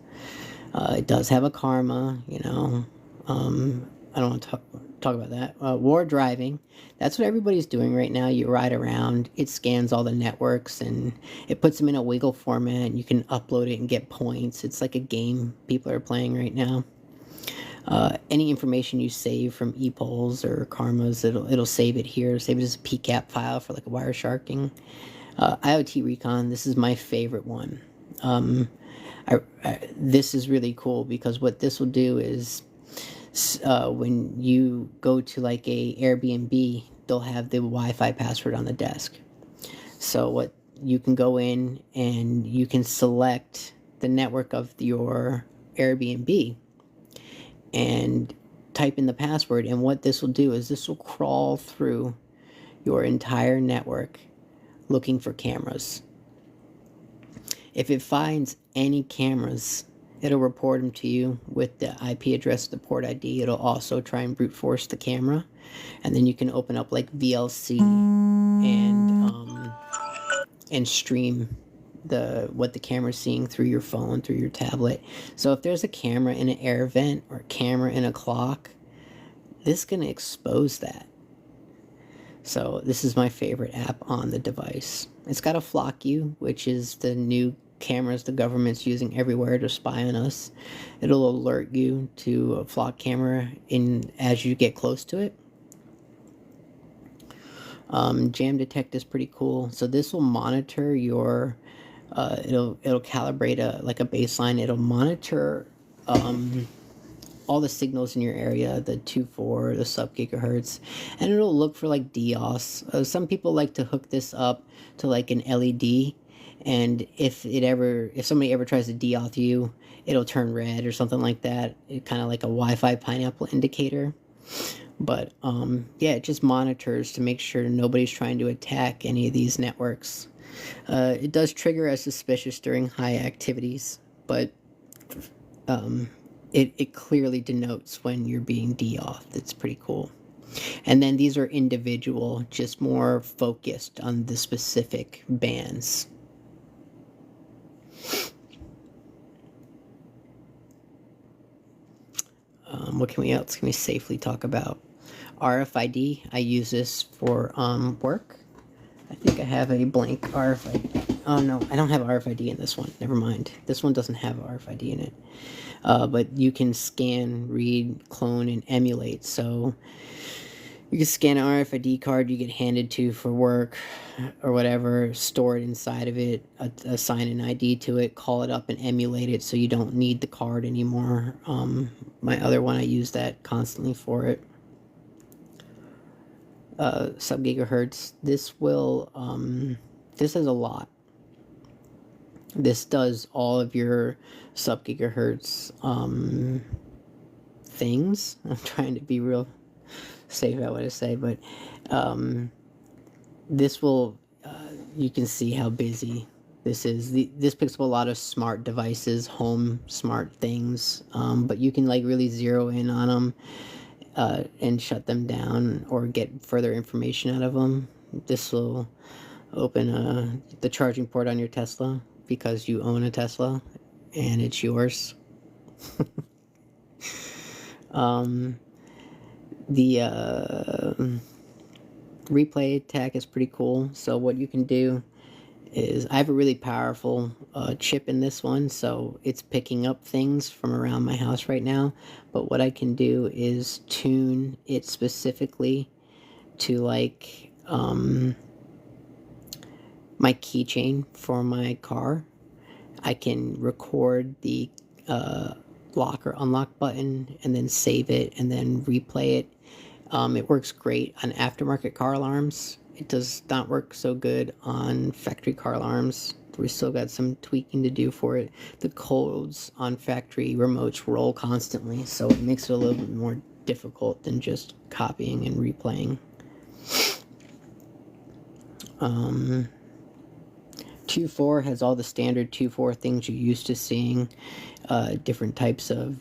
It does have a karma, you know. I don't want to talk about that. War driving. That's what everybody's doing right now. You ride around. It scans all the networks, and it puts them in a wiggle format, and you can upload it and get points. It's like a game people are playing right now. Any information you save from e-polls or karmas, it'll save it here. Save it as a PCAP file for like a Wiresharking. IoT Recon, this is my favorite one. This is really cool because what this will do is when you go to like a Airbnb, they'll have the Wi-Fi password on the desk. So what you can go in and you can select the network of your Airbnb and type in the password, and what this will do is this will crawl through your entire network looking for cameras. If it finds any cameras, it'll report them to you with the IP address, the port ID. It'll also try and brute force the camera, and then you can open up like VLC and stream what the camera's seeing through your phone, through your tablet. So if there's a camera in an air vent or a camera in a clock, this is going to expose that. So this is my favorite app on the device. It's got a flock you, which is the new cameras the government's using everywhere to spy on us. It'll alert you to a flock camera as you get close to it. Jam detect is pretty cool. So this will monitor your it'll calibrate a baseline. It'll monitor all the signals in your area, the 2.4, the sub-gigahertz, and it'll look for like DOS. Some people like to hook this up to like an LED, and if somebody ever tries to DOS you, it'll turn red or something like that. It's kind of like a Wi-Fi pineapple indicator. But yeah, it just monitors to make sure nobody's trying to attack any of these networks. It does trigger as suspicious during high activities, but it clearly denotes when you're being DOF'd. It's pretty cool. And then these are individual, just more focused on the specific bands. What else can we safely talk about? RFID. I use this for work. I think I have a blank RFID. Oh no, I don't have RFID in this one. Never mind. This one doesn't have RFID in it. But you can scan, read, clone, and emulate. So you can scan an RFID card you get handed to for work or whatever, store it inside of it, assign an ID to it, call it up and emulate it so you don't need the card anymore. My other one, I use that constantly for it. Sub-gigahertz. This has a lot. This does all of your sub-gigahertz things. I'm trying to be real safe about what I say, but this will, you can see how busy this is. This picks up a lot of smart devices, home smart things, but you can like really zero in on them and shut them down or get further information out of them. This will open the charging port on your Tesla because you own a Tesla and it's yours. The replay tech is pretty cool. So what you can do is, I have a really powerful chip in this one, so it's picking up things from around my house right now. But what I can do is tune it specifically to like my keychain for my car. I can record the lock or unlock button and then save it and then replay it. It works great on aftermarket car alarms. It does not work so good on factory car alarms. We still got some tweaking to do for it. The codes on factory remotes roll constantly, so it makes it a little bit more difficult than just copying and replaying. 2.4 has all the standard 2.4 things you're used to seeing. Different types of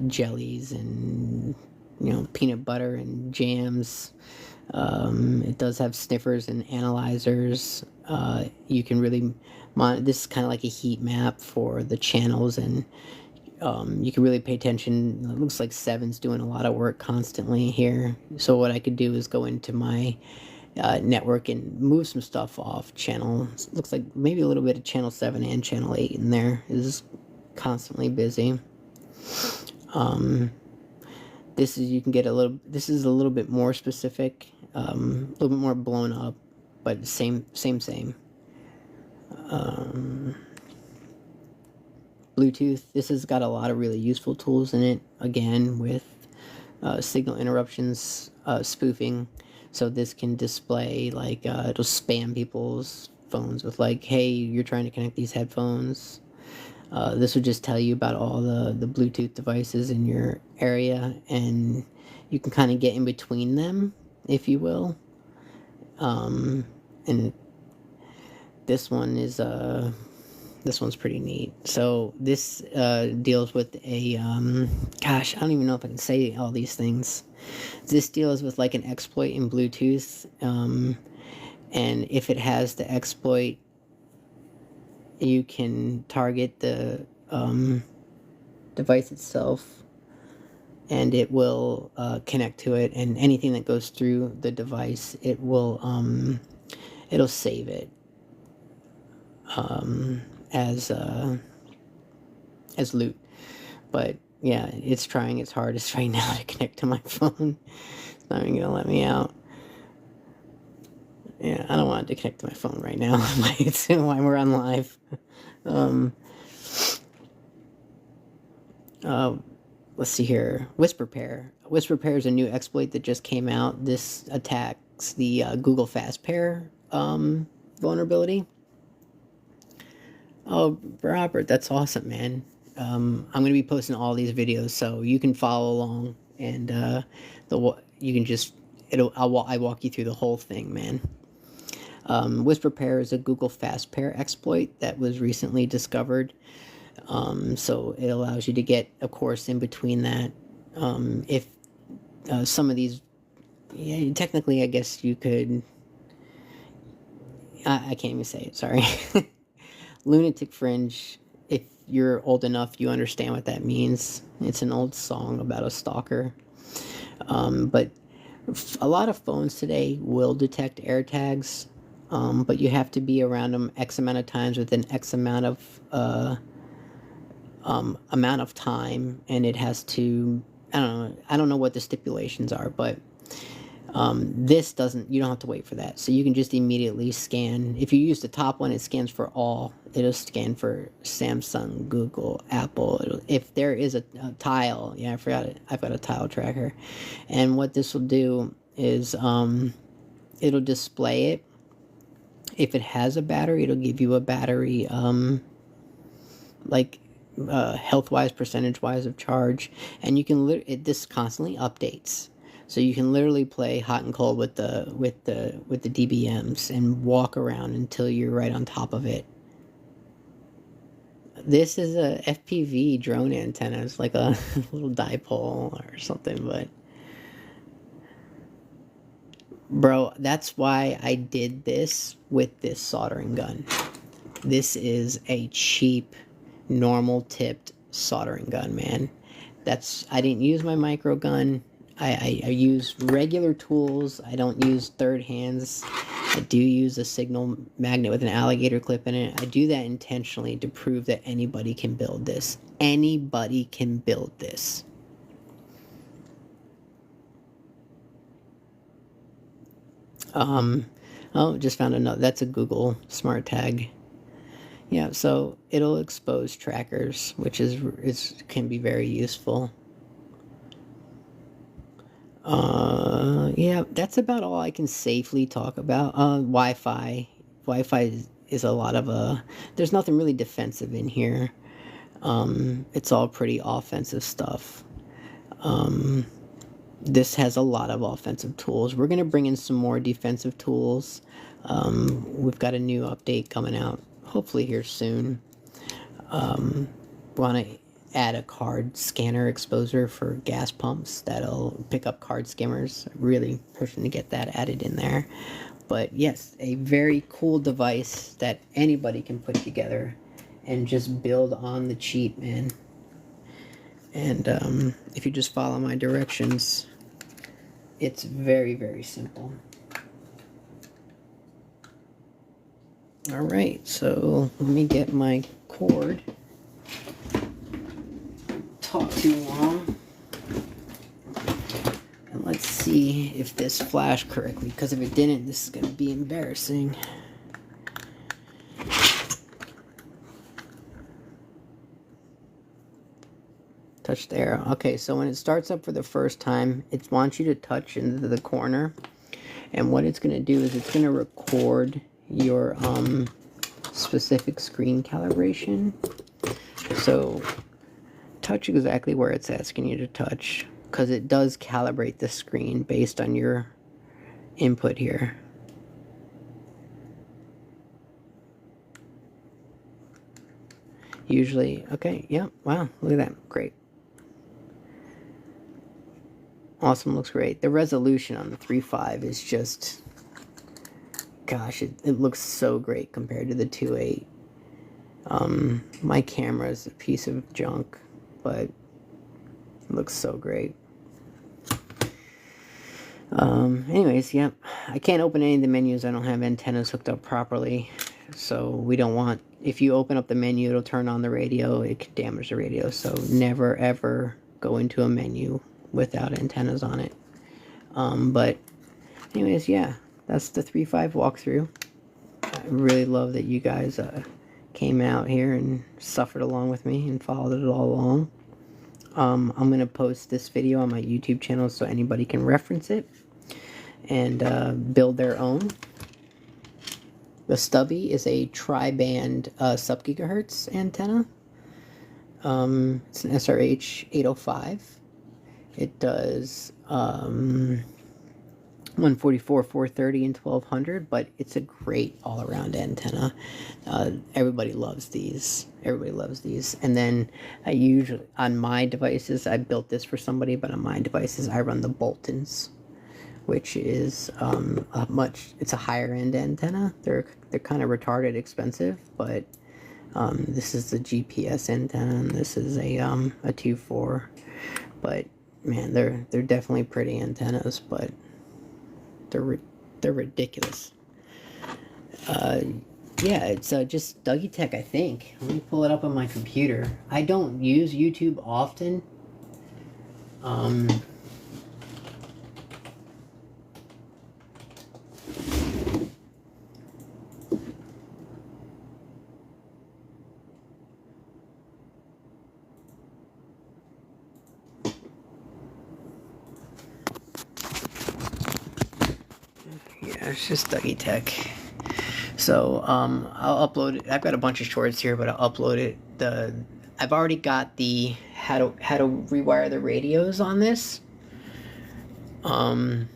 jellies and, you know, peanut butter and jams. It does have sniffers and analyzers. You can really this is kind of like a heat map for the channels, and you can really pay attention. It looks like 7's doing a lot of work constantly here. So what I could do is go into my network and move some stuff off channel. Looks like maybe a little bit of channel 7 and channel 8 in there is constantly busy. This is, you can get a little, this is a little bit more specific, a little bit more blown up, but same. Bluetooth, this has got a lot of really useful tools in it, again, with signal interruptions, spoofing. So this can display, like, it'll spam people's phones with, like, hey, you're trying to connect these headphones. This would just tell you about all the Bluetooth devices in your area, and you can kind of get in between them, if you will. And this one is this one's pretty neat. So this deals with a gosh, I don't even know if I can say all these things. This deals with like an exploit in Bluetooth, and if it has the exploit, you can target the device itself, and it will connect to it, and anything that goes through the device, it will it'll save it as loot. But yeah, it's trying its hardest right now to connect to my phone. It's not even gonna let me out. Yeah, I don't want it to connect to my phone right now. It's why we're on live. Let's see here. Whisper Pair. Whisper Pair is a new exploit that just came out. This attacks the Google Fast Pair vulnerability. Oh, Robert, that's awesome, man. I'm going to be posting all these videos, so you can follow along, and you can just I walk you through the whole thing, man. Whisper Pair is a Google Fast Pair exploit that was recently discovered. So it allows you to get, of course, in between that. If some of these, yeah, technically, I guess you could. I can't even say it. Sorry. Lunatic Fringe. If you're old enough, you understand what that means. It's an old song about a stalker. But a lot of phones today will detect AirTags, but you have to be around them X amount of times within X amount of time, and it has to, I don't know what the stipulations are, but this doesn't, you don't have to wait for that. So you can just immediately scan. If you use the top one, it scans for all. It'll scan for Samsung, Google, Apple. If there is a tile, yeah, I forgot it. I've got a tile tracker. And what this will do is it'll display it. If it has a battery, it'll give you a battery, like health-wise, percentage-wise of charge. And you can this constantly updates. So you can literally play hot and cold with the DBMs and walk around until you're right on top of it. This is a FPV drone antenna. It's like a little dipole or something, but Bro, that's why I did this with this soldering gun. This is a cheap, normal tipped soldering gun, man. I didn't use my micro gun. I use regular tools. I don't use third hands. I do use a signal magnet with an alligator clip in it. I do that intentionally to prove that anybody can build this. Anybody can build this. Oh, just found another. That's a Google smart tag. Yeah, so it'll expose trackers, which can be very useful. Yeah, that's about all I can safely talk about. Wi-Fi. Wi-Fi is a lot of there's nothing really defensive in here. It's all pretty offensive stuff. This has a lot of offensive tools. We're gonna bring in some more defensive tools. We've got a new update coming out, hopefully here soon. Want to add a card scanner exposer for gas pumps that'll pick up card skimmers. Really pushing to get that added in there. But yes, a very cool device that anybody can put together and just build on the cheap, man. And if you just follow my directions, it's very, very simple. Alright, so let me get my cord. Talk too long. And let's see if this flashed correctly, because if it didn't, this is going to be embarrassing. Touch there. Okay, so when it starts up for the first time, it wants you to touch into the corner. And what it's going to do is it's going to record your specific screen calibration. So touch exactly where it's asking you to touch, because it does calibrate the screen based on your input here. Usually, okay, yeah, wow, look at that, great. Awesome, looks great. The resolution on the 3.5 is just, gosh, it looks so great compared to the 2.8. My camera is a piece of junk, but it looks so great. Anyways, yep, I can't open any of the menus. I don't have antennas hooked up properly, so we don't want, if you open up the menu, it'll turn on the radio, it could damage the radio, so never ever go into a menu without antennas on it. But anyways, yeah, that's the 3.5 walkthrough. I really love that you guys came out here and suffered along with me and followed it all along. I'm going to post this video on my YouTube channel so anybody can reference it and build their own. The stubby is a tri-band sub-gigahertz antenna. It's an SRH 805. It does 144, 430, and 1200, but it's a great all-around antenna. Everybody loves these. Everybody loves these. And then I usually, on my devices, I built this for somebody, but on my devices, I run the Boltons, which is it's a higher-end antenna. They're kind of retarded expensive, but this is the GPS antenna, and this is a 2.4. But man, they're definitely pretty antennas, but they're ridiculous. Yeah, it's just Dougie Tech, I think. Let me pull it up on my computer. I don't use YouTube often. Yeah, it's just Dougie Tech. So I'll upload it. I've got a bunch of shorts here, but I'll upload it. I've already got the how to rewire the radios on this. And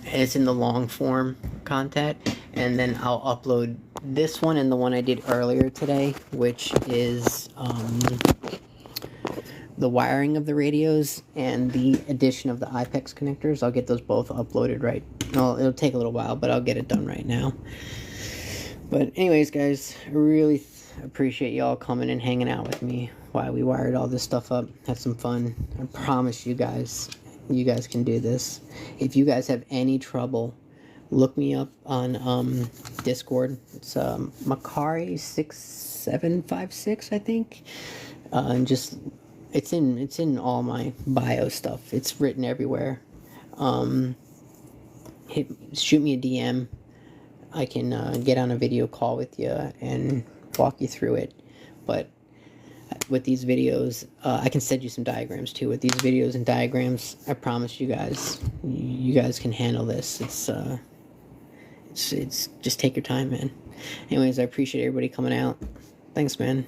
it's in the long form content, and then I'll upload this one and the one I did earlier today, which is the wiring of the radios and the addition of the IPEX connectors. I'll get those both uploaded right. Well, it'll take a little while, but I'll get it done right now. But anyways, guys, I really appreciate y'all coming and hanging out with me while we wired all this stuff up. Had some fun. I promise you guys can do this. If you guys have any trouble, look me up on Discord. It's Macari6756, I think. And just it's in all my bio stuff. It's written everywhere. Shoot me a DM. I can get on a video call with you and walk you through it. But with these videos, I can send you some diagrams too. With these videos and diagrams, I promise you guys can handle this. It's just take your time, man. Anyways, I appreciate everybody coming out. Thanks, man.